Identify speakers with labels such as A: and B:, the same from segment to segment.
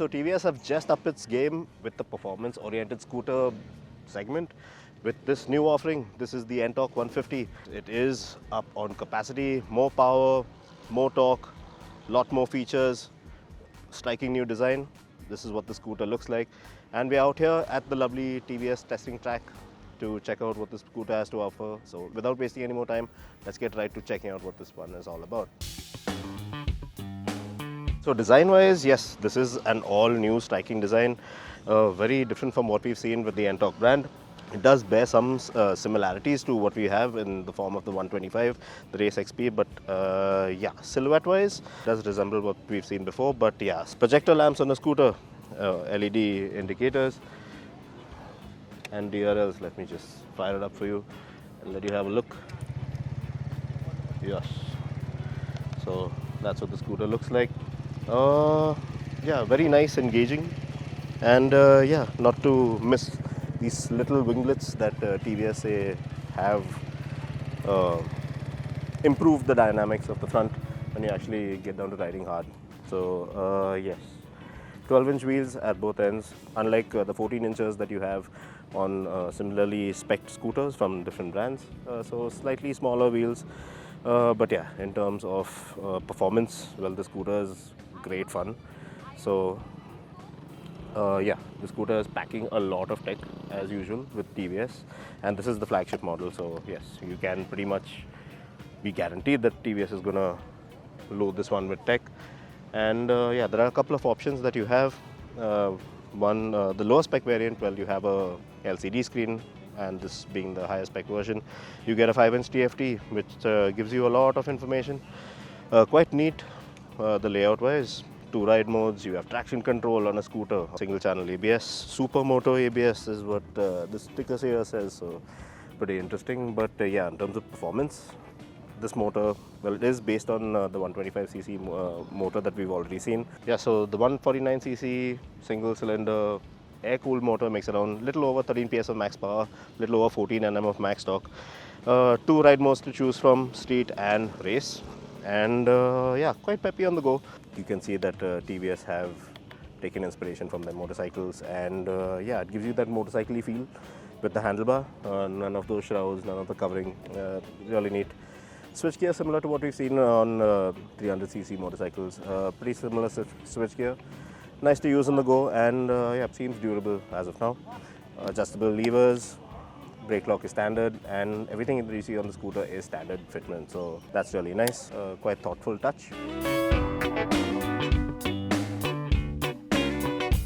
A: So TVS have just upped its game with the performance-oriented scooter segment with this new offering. This is the Ntorq 150. It is up on capacity, more power, more torque, lot more features, striking new design. This is what the scooter looks like. And we're out here at the lovely TVS testing track to check out what this scooter has to offer. So without wasting any more time, let's get right to checking out what this one is all about. So design-wise, yes, this is an all-new striking design, very different from what we've seen with the Ntorq brand. It does bear some similarities to what we have in the form of the 125, the Race XP, but yeah, silhouette-wise, it does resemble what we've seen before, but yeah, projector lamps on a scooter, LED indicators, and DRLs. Let me just fire it up for you and let you have a look. Yes, so that's what the scooter looks like. Yeah, very nice, engaging, and yeah, not to miss these little winglets that TVS have improved the dynamics of the front when you actually get down to riding hard. So yes, 12-inch wheels at both ends, unlike the 14 inches that you have on similarly spec'd scooters from different brands. So slightly smaller wheels, but yeah, in terms of performance, well, the scooter is great fun. So yeah, the scooter is packing a lot of tech as usual with TVS, and this is the flagship model. So yes, you can pretty much be guaranteed that TVS is gonna load this one with tech. And yeah, there are a couple of options that you have. One, the lower spec variant, well, you have a LCD screen, and this being the higher spec version, you get a 5-inch TFT, which gives you a lot of information. Quite neat, the layout wise. 2 ride modes, you have traction control on a scooter, single channel ABS, super moto ABS is what the sticker here says, so pretty interesting. But yeah, in terms of performance, this motor, well, it is based on the 125cc motor that we've already seen. Yeah, so the 149cc single cylinder air-cooled motor makes around little over 13 PS of max power, little over 14 Nm of max torque. 2 ride modes to choose from, street and race. And yeah, quite peppy on the go. You can see that TVS have taken inspiration from their motorcycles, and yeah, it gives you that motorcycle-y feel with the handlebar. None of those shrouds, none of the covering, really neat. Switchgear similar to what we've seen on 300cc motorcycles, pretty similar switchgear. Nice to use on the go, and yeah, seems durable as of now. Adjustable levers, brake lock is standard, and everything that you see on the scooter is standard fitment, so that's really nice. Quite thoughtful touch.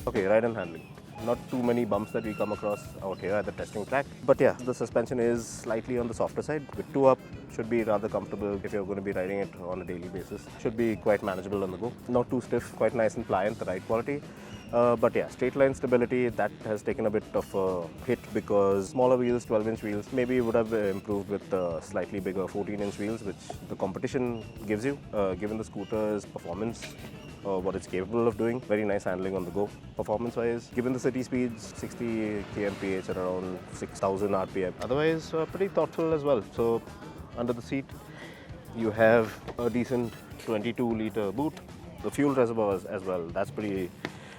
A: Okay, ride and handling. Not too many bumps that we come across out here at the testing track, but yeah, the suspension is slightly on the softer side. With 2 up, should be rather comfortable if you're going to be riding it on a daily basis. Should be quite manageable on the go. Not too stiff, quite nice and pliant, the ride quality. But yeah, straight line stability, that has taken a bit of a hit because smaller wheels, 12-inch wheels, maybe would have improved with slightly bigger 14-inch wheels, which the competition gives you, given the scooter's performance, what it's capable of doing. Very nice handling on the go. Performance-wise, given the city speeds, 60 kmph at around 6,000 RPM. Otherwise, pretty thoughtful as well. So under the seat, you have a decent 22-litre boot. The fuel reservoirs as well, that's pretty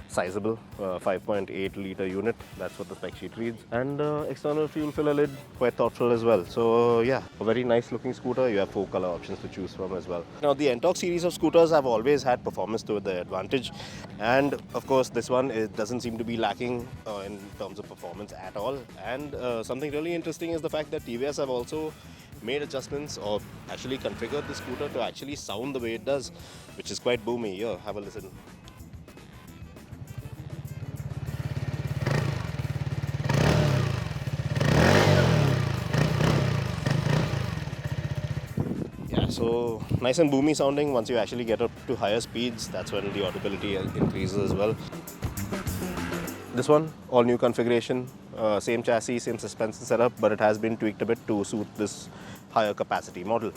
A: sizable, 5.8-litre unit, that's what the spec sheet reads. And external fuel filler lid, quite thoughtful as well. So yeah, a very nice looking scooter. You have 4 color options to choose from as well. Now the Ntorq series of scooters have always had performance to their advantage, and of course this one, it doesn't seem to be lacking in terms of performance at all. And something really interesting is the fact that TVS have also made adjustments or actually configured the scooter to actually sound the way it does, which is quite boomy. Here, have a listen. So nice and boomy sounding. Once you actually get up to higher speeds, that's when the audibility increases as well. This one, all new configuration, same chassis, same suspension setup, but it has been tweaked a bit to suit this higher capacity model.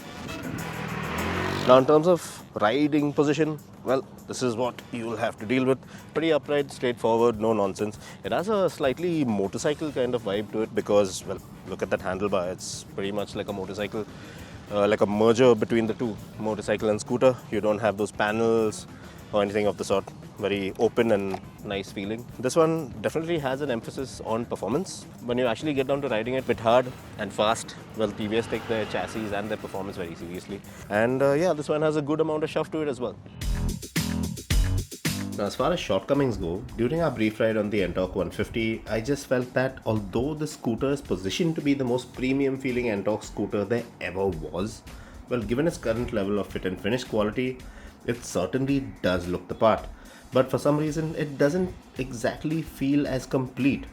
A: Now in terms of riding position, well, this is what you'll have to deal with. Pretty upright, straightforward, no nonsense. It has a slightly motorcycle kind of vibe to it because, well, look at that handlebar. It's pretty much like a motorcycle. Like a merger between the two, motorcycle and scooter. You don't have those panels or anything of the sort. very open and nice feeling. This one definitely has an emphasis on performance. When you actually get down to riding it a bit hard and fast, well, TVS take their chassis and their performance very seriously. And yeah, this one has a good amount of shove to it as well. Now, as far as shortcomings go, during our brief ride on the Ntorq 150, I just felt that although the scooter is positioned to be the most premium feeling Ntorq scooter there ever was, well, given its current level of fit and finish quality, it certainly does look the part. But for some reason, it doesn't exactly feel as complete.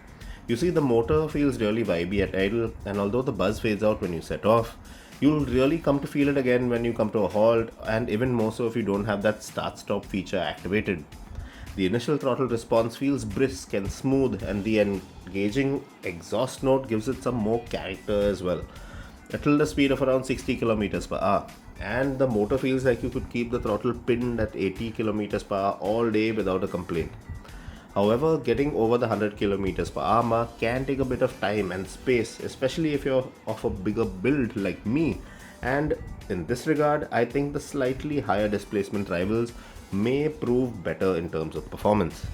A: You see, the motor feels really vibey at idle, and although the buzz fades out when you set off, you'll really come to feel it again when you come to a halt, and even more so if you don't have that start-stop feature activated. The initial throttle response feels brisk and smooth, and the engaging exhaust note gives it some more character as well. At a speed of around 60 km per hour, and the motor feels like you could keep the throttle pinned at 80 km per hour all day without a complaint. However, getting over the 100 km per hour mark can take a bit of time and space, especially if you're of a bigger build like me. And in this regard, I think the slightly higher displacement rivals may prove better in terms of performance.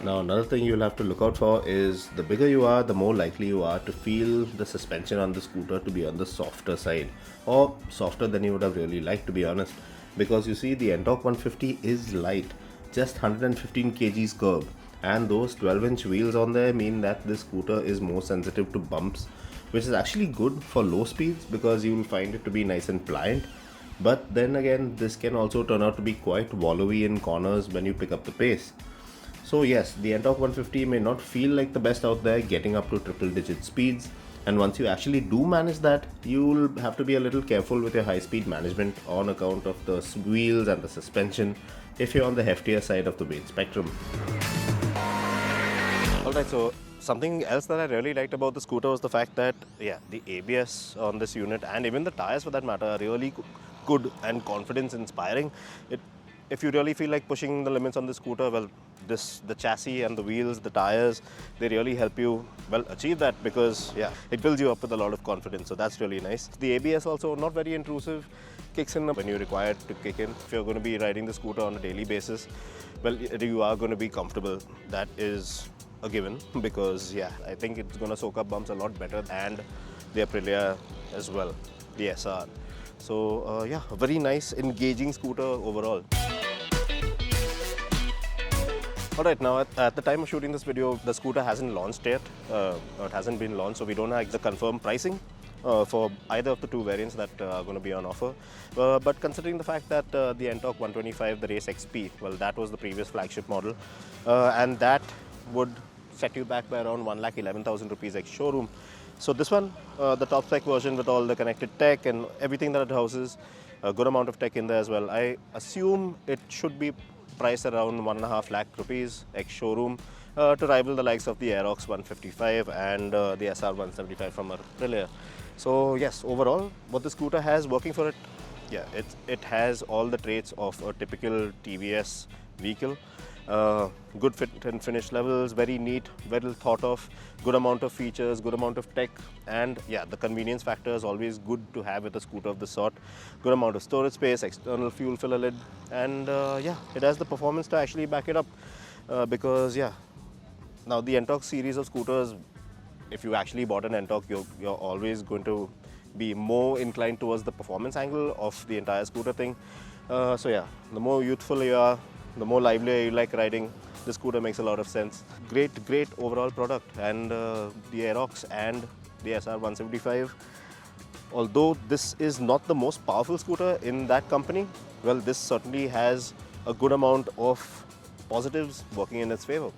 A: Now, another thing you'll have to look out for is the bigger you are, the more likely you are to feel the suspension on the scooter to be on the softer side, or softer than you would have really liked, to be honest, because you see, the Ntorq 150 is light, just 115 kgs curb, and those 12-inch wheels on there mean that this scooter is more sensitive to bumps, which is actually good for low speeds because you will find it to be nice and pliant. But then again, this can also turn out to be quite wallowy in corners when you pick up the pace. So yes, the Ntorq 150 may not feel like the best out there getting up to triple digit speeds, and once you actually do manage that, you'll have to be a little careful with your high speed management on account of the wheels and the suspension if you're on the heftier side of the weight spectrum. Alright, so something else that I really liked about the scooter was the fact that, yeah, the ABS on this unit and even the tires for that matter are really good and confidence inspiring. If you really feel like pushing the limits on the scooter, well, the chassis and the wheels, the tires, they really help you, well, achieve that because, yeah, it fills you up with a lot of confidence. So that's really nice. The ABS also not very intrusive, kicks in when you're required to kick in. If you're going to be riding the scooter on a daily basis, well, you are going to be comfortable. That is a given because, yeah, I think it's going to soak up bumps a lot better, and the Aprilia as well, the SR. So yeah, a very nice engaging scooter overall. Alright, now at the time of shooting this video, the scooter hasn't launched yet. It hasn't been launched, so we don't have the confirmed pricing for either of the two variants that are going to be on offer. But considering the fact that the Ntorq 125, the Race XP, well, that was the previous flagship model, and that would set you back by around 1,11,000 rupees ex showroom. So this one, the top spec version with all the connected tech and everything that it houses, a good amount of tech in there as well. I assume it should be priced around 1.5 lakh rupees ex showroom to rival the likes of the Aerox 155 and the SR 175 from Aprilia. So yes, overall, what the scooter has working for it, yeah, it has all the traits of a typical TVS vehicle. Good fit and finish levels, very neat, well thought of, good amount of features, good amount of tech, and yeah, the convenience factor is always good to have with a scooter of this sort. Good amount of storage space, external fuel filler lid, and yeah, it has the performance to actually back it up because yeah, now the Ntorq series of scooters, if you actually bought an Ntorq, you're always going to be more inclined towards the performance angle of the entire scooter thing. So yeah, the more youthful you are, the more livelier you like riding, the scooter makes a lot of sense. Great overall product. And the Aerox and the SR 175, although this is not the most powerful scooter in that company, well, this certainly has a good amount of positives working in its favor.